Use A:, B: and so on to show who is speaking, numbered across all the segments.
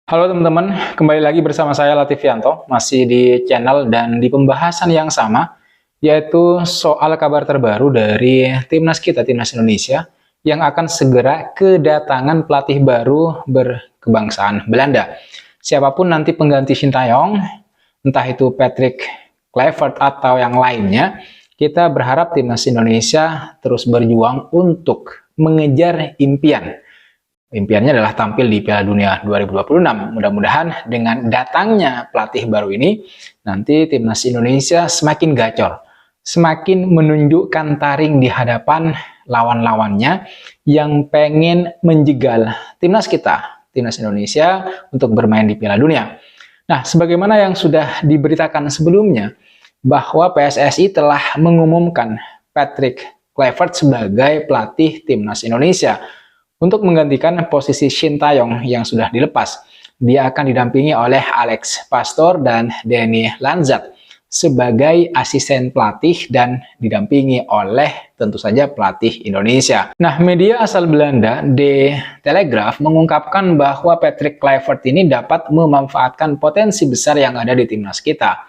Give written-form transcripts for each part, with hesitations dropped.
A: Halo teman-teman, kembali lagi bersama saya Latifianto, masih di channel dan di pembahasan yang sama, yaitu soal kabar terbaru dari timnas kita, timnas Indonesia, yang akan segera kedatangan pelatih baru berkebangsaan Belanda. Siapapun nanti pengganti Sintayong, entah itu Patrick Kluivert atau yang lainnya, kita berharap timnas Indonesia terus berjuang untuk mengejar impian. Impiannya adalah tampil di Piala Dunia 2026. Mudah-mudahan dengan datangnya pelatih baru ini, nanti timnas Indonesia semakin gacor, semakin menunjukkan taring di hadapan lawan-lawannya yang pengen menjegal timnas kita, timnas Indonesia untuk bermain di Piala Dunia. Nah, sebagaimana yang sudah diberitakan sebelumnya, bahwa PSSI telah mengumumkan Patrick Kluivert sebagai pelatih timnas Indonesia untuk menggantikan posisi Sintayong yang sudah dilepas. Dia akan didampingi oleh Alex Pastoor dan Denny Lanzat sebagai asisten pelatih dan didampingi oleh tentu saja pelatih Indonesia. Nah, media asal Belanda, The Telegraph, mengungkapkan bahwa Patrick Kluivert ini dapat memanfaatkan potensi besar yang ada di timnas kita.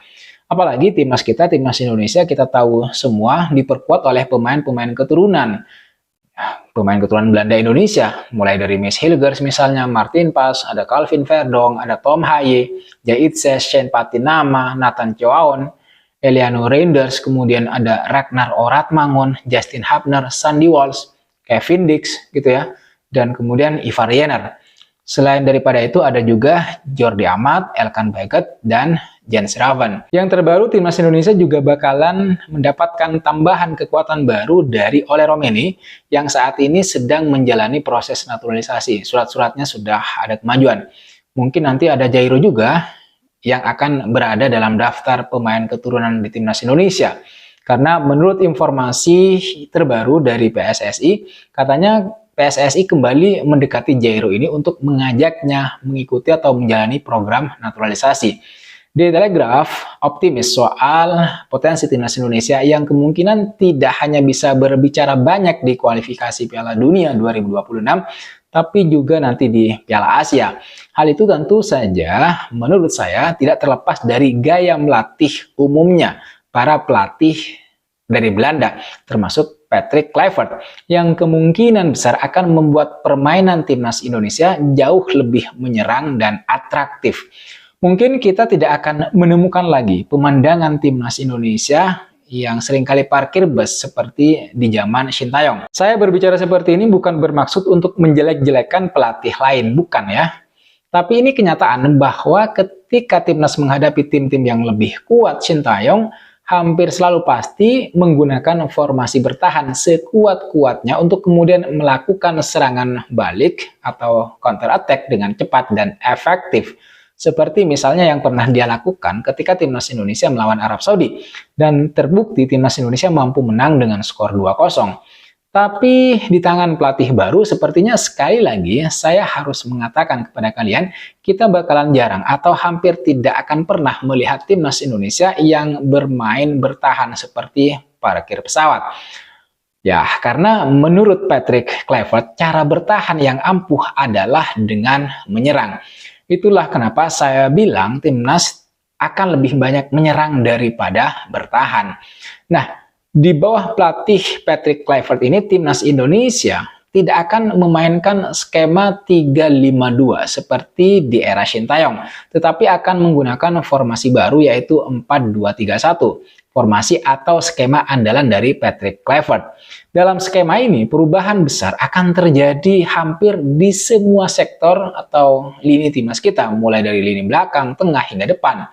A: Apalagi timnas kita, timnas Indonesia, kita tahu semua diperkuat oleh pemain-pemain keturunan. Pemain keturunan Belanda Indonesia, mulai dari Mees Hilgers misalnya, Martin Pas, ada Calvin Verdonk, ada Tom Haye, Jay Itzes, Shane Patinama, Nathan Choaon, Eliano Reinders, kemudian ada Ragnar Oratmangun, Justin Hubner, Sandy Walsh, Kevin Dix gitu ya, dan kemudian Ivar Jenner. Selain daripada itu ada juga Jordi Amat, Elkan Baggett, dan Jens Raven. Yang terbaru, timnas Indonesia juga bakalan mendapatkan tambahan kekuatan baru dari Ole Romeni yang saat ini sedang menjalani proses naturalisasi. Surat-suratnya sudah ada kemajuan. Mungkin nanti ada Jairo juga yang akan berada dalam daftar pemain keturunan di timnas Indonesia. Karena menurut informasi terbaru dari PSSI, katanya PSSI kembali mendekati Jairo ini untuk mengajaknya mengikuti atau menjalani program naturalisasi. The Telegraph optimis soal potensi timnas Indonesia yang kemungkinan tidak hanya bisa berbicara banyak di kualifikasi Piala Dunia 2026, tapi juga nanti di Piala Asia. Hal itu tentu saja menurut saya tidak terlepas dari gaya melatih umumnya para pelatih dari Belanda, termasuk Patrick Kluivert, yang kemungkinan besar akan membuat permainan timnas Indonesia jauh lebih menyerang dan atraktif. Mungkin kita tidak akan menemukan lagi pemandangan timnas Indonesia yang seringkali parkir bus seperti di zaman Sintayong. Saya berbicara seperti ini bukan bermaksud untuk menjelek-jelekan pelatih lain, bukan ya. Tapi ini kenyataan bahwa ketika timnas menghadapi tim-tim yang lebih kuat Sintayong, hampir selalu pasti menggunakan formasi bertahan sekuat-kuatnya untuk kemudian melakukan serangan balik atau counter attack dengan cepat dan efektif. Seperti misalnya yang pernah dia lakukan ketika timnas Indonesia melawan Arab Saudi. Dan terbukti timnas Indonesia mampu menang dengan skor 2-0. Tapi di tangan pelatih baru sepertinya sekali lagi saya harus mengatakan kepada kalian, kita bakalan jarang atau hampir tidak akan pernah melihat timnas Indonesia yang bermain bertahan seperti parkir pesawat. Ya, karena menurut Patrick Kluivert, cara bertahan yang ampuh adalah dengan menyerang. Itulah kenapa saya bilang timnas akan lebih banyak menyerang daripada bertahan. Nah, di bawah pelatih Patrick Kluivert ini, timnas Indonesia tidak akan memainkan skema 3-5-2 seperti di era Sintayong, tetapi akan menggunakan formasi baru yaitu 4-2-3-1, formasi atau skema andalan dari Patrick Kluivert. Dalam skema ini, perubahan besar akan terjadi hampir di semua sektor atau lini timnas kita, mulai dari lini belakang, tengah, hingga depan.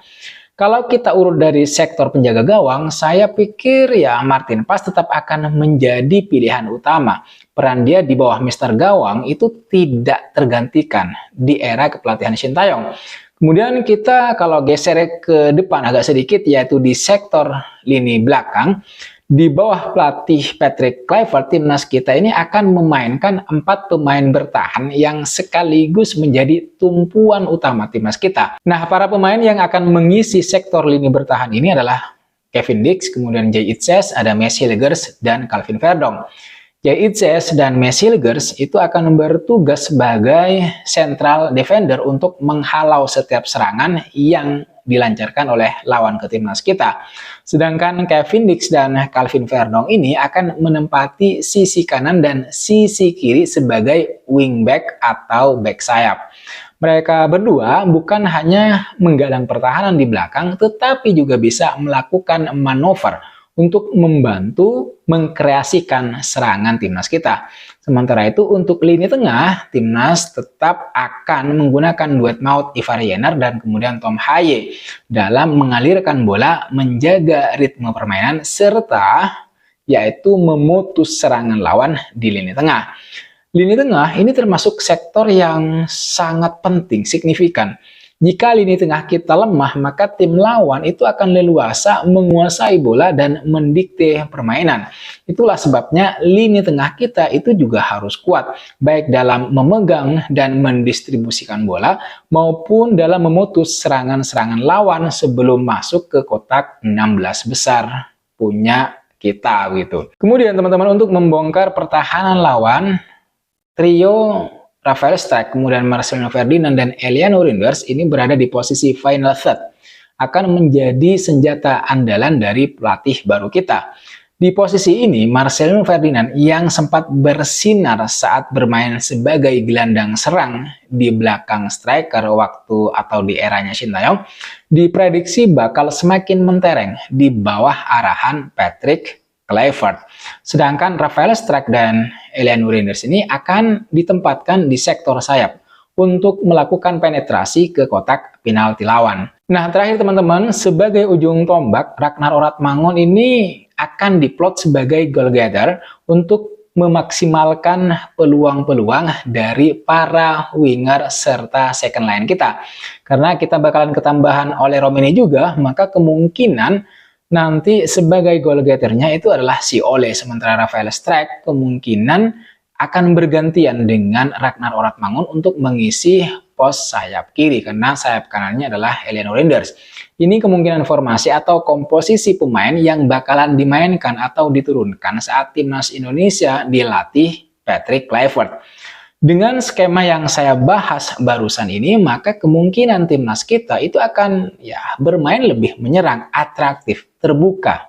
A: Kalau kita urut dari sektor penjaga gawang, saya pikir ya Martin Pas tetap akan menjadi pilihan utama. Peran dia di bawah Mister Gawang itu tidak tergantikan di era kepelatihan Sintayong. Kemudian kita kalau geser ke depan agak sedikit, yaitu di sektor lini belakang, di bawah pelatih Patrick Kluivert, timnas kita ini akan memainkan 4 pemain bertahan yang sekaligus menjadi tumpuan utama timnas kita. Nah, para pemain yang akan mengisi sektor lini bertahan ini adalah Kevin Dix, kemudian Jay Itzes, ada Mees Hilgers, dan Calvin Verdonk. Yates dan Mesilgers itu akan bertugas sebagai central defender untuk menghalau setiap serangan yang dilancarkan oleh lawan ke timnas kita. Sedangkan Kevin Dix dan Calvin Verdong ini akan menempati sisi kanan dan sisi kiri sebagai wingback atau back sayap. Mereka berdua bukan hanya menggalang pertahanan di belakang, tetapi juga bisa melakukan manuver untuk membantu mengkreasikan serangan timnas kita. Sementara itu untuk lini tengah, timnas tetap akan menggunakan duet maut Ivar Jenner dan kemudian Tom Haye dalam mengalirkan bola, menjaga ritme permainan, serta yaitu memutus serangan lawan di lini tengah. Lini tengah ini termasuk sektor yang sangat penting, signifikan. Jika lini tengah kita lemah, maka tim lawan itu akan leluasa menguasai bola dan mendikte permainan. Itulah sebabnya lini tengah kita itu juga harus kuat, baik dalam memegang dan mendistribusikan bola, maupun dalam memutus serangan-serangan lawan sebelum masuk ke kotak 16 besar punya kita gitu. Kemudian teman-teman, untuk membongkar pertahanan lawan, trio Rafael Struijk, kemudian Marcelino Ferdinand dan Eliano Reinders ini berada di posisi final third, akan menjadi senjata andalan dari pelatih baru kita. Di posisi ini, Marcelino Ferdinand yang sempat bersinar saat bermain sebagai gelandang serang di belakang striker waktu atau di eranya Shin Tae-yong, diprediksi bakal semakin mentereng di bawah arahan Patrick Kluivert. Sedangkan Rafael Struijk dan Eliano Reinders ini akan ditempatkan di sektor sayap untuk melakukan penetrasi ke kotak penalti lawan. Nah, terakhir teman-teman, sebagai ujung tombak, Ragnar Oratmangun ini akan diplot sebagai goal getter untuk memaksimalkan peluang-peluang dari para winger serta second line kita. Karena kita bakalan ketambahan oleh Romeni juga, maka kemungkinan nanti sebagai goal getternya itu adalah si Ole, sementara Rafael Struijk kemungkinan akan bergantian dengan Ragnar Oratmangun untuk mengisi pos sayap kiri, karena sayap kanannya adalah Eliano Reinders. Ini kemungkinan formasi atau komposisi pemain yang bakalan dimainkan atau diturunkan saat timnas Indonesia dilatih Patrick Kluivert. Dengan skema yang saya bahas barusan ini, maka kemungkinan timnas kita itu akan bermain lebih menyerang, atraktif, terbuka.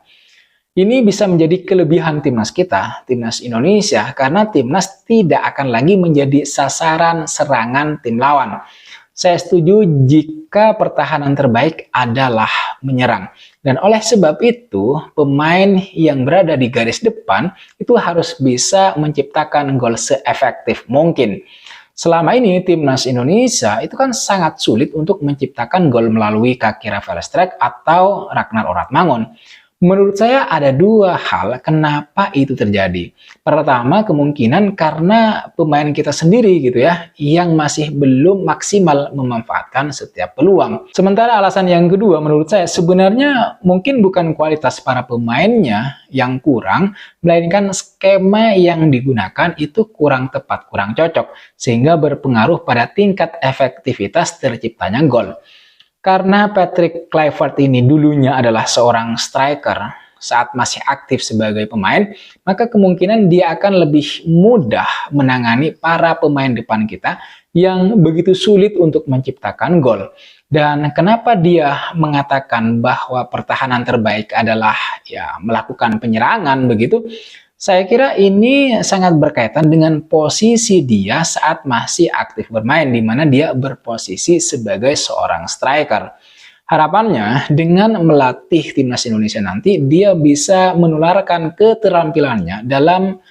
A: Ini bisa menjadi kelebihan timnas kita, timnas Indonesia, karena timnas tidak akan lagi menjadi sasaran serangan tim lawan. Saya setuju jika pertahanan terbaik adalah menyerang. Dan oleh sebab itu, pemain yang berada di garis depan itu harus bisa menciptakan gol seefektif mungkin. Selama ini timnas Indonesia itu kan sangat sulit untuk menciptakan gol melalui kaki Rafael Struijk atau Ragnar Oratmangun. Menurut saya ada dua hal kenapa itu terjadi. Pertama, kemungkinan karena pemain kita sendiri gitu ya, yang masih belum maksimal memanfaatkan setiap peluang. Sementara alasan yang kedua menurut saya sebenarnya mungkin bukan kualitas para pemainnya yang kurang, melainkan skema yang digunakan itu kurang tepat, kurang cocok, sehingga berpengaruh pada tingkat efektivitas terciptanya gol. Karena Patrick Kluivert ini dulunya adalah seorang striker saat masih aktif sebagai pemain, maka kemungkinan dia akan lebih mudah menangani para pemain depan kita yang begitu sulit untuk menciptakan gol. Dan kenapa dia mengatakan bahwa pertahanan terbaik adalah melakukan penyerangan begitu? Saya kira ini sangat berkaitan dengan posisi dia saat masih aktif bermain, di mana dia berposisi sebagai seorang striker. Harapannya dengan melatih timnas Indonesia nanti, dia bisa menularkan keterampilannya dalam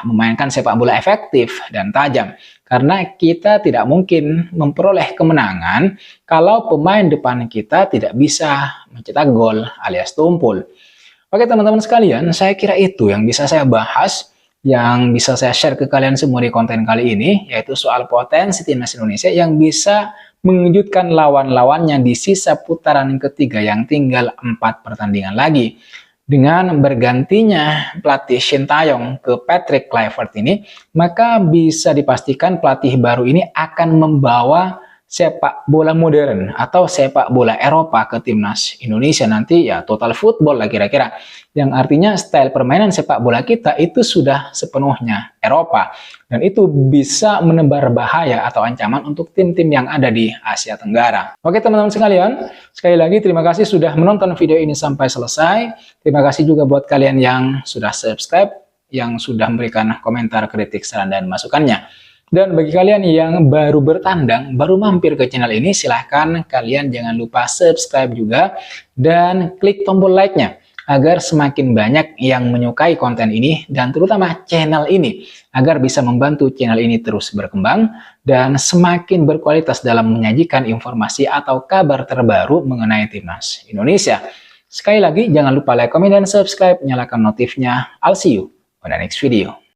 A: memainkan sepak bola efektif dan tajam. Karena kita tidak mungkin memperoleh kemenangan kalau pemain depan kita tidak bisa mencetak gol alias tumpul. Oke teman-teman sekalian, saya kira itu yang bisa saya bahas, yang bisa saya share ke kalian semua di konten kali ini, yaitu soal potensi timnas Indonesia yang bisa mengejutkan lawan-lawannya di sisa putaran ketiga yang tinggal 4 pertandingan lagi. Dengan bergantinya pelatih Shin Tae-yong ke Patrick Kluivert ini, maka bisa dipastikan pelatih baru ini akan membawa sepak bola modern atau sepak bola Eropa ke timnas Indonesia nanti ya total football lah kira-kira. Yang artinya style permainan sepak bola kita itu sudah sepenuhnya Eropa. Dan itu bisa menebar bahaya atau ancaman untuk tim-tim yang ada di Asia Tenggara. Oke teman-teman sekalian, sekali lagi terima kasih sudah menonton video ini sampai selesai. Terima kasih juga buat kalian yang sudah subscribe, yang sudah memberikan komentar, kritik, saran, dan masukannya. Dan bagi kalian yang baru bertandang, baru mampir ke channel ini, silahkan kalian jangan lupa subscribe juga dan klik tombol like-nya agar semakin banyak yang menyukai konten ini dan terutama channel ini agar bisa membantu channel ini terus berkembang dan semakin berkualitas dalam menyajikan informasi atau kabar terbaru mengenai timnas Indonesia. Sekali lagi jangan lupa like, komen, dan subscribe, nyalakan notifnya. I'll see you on the next video.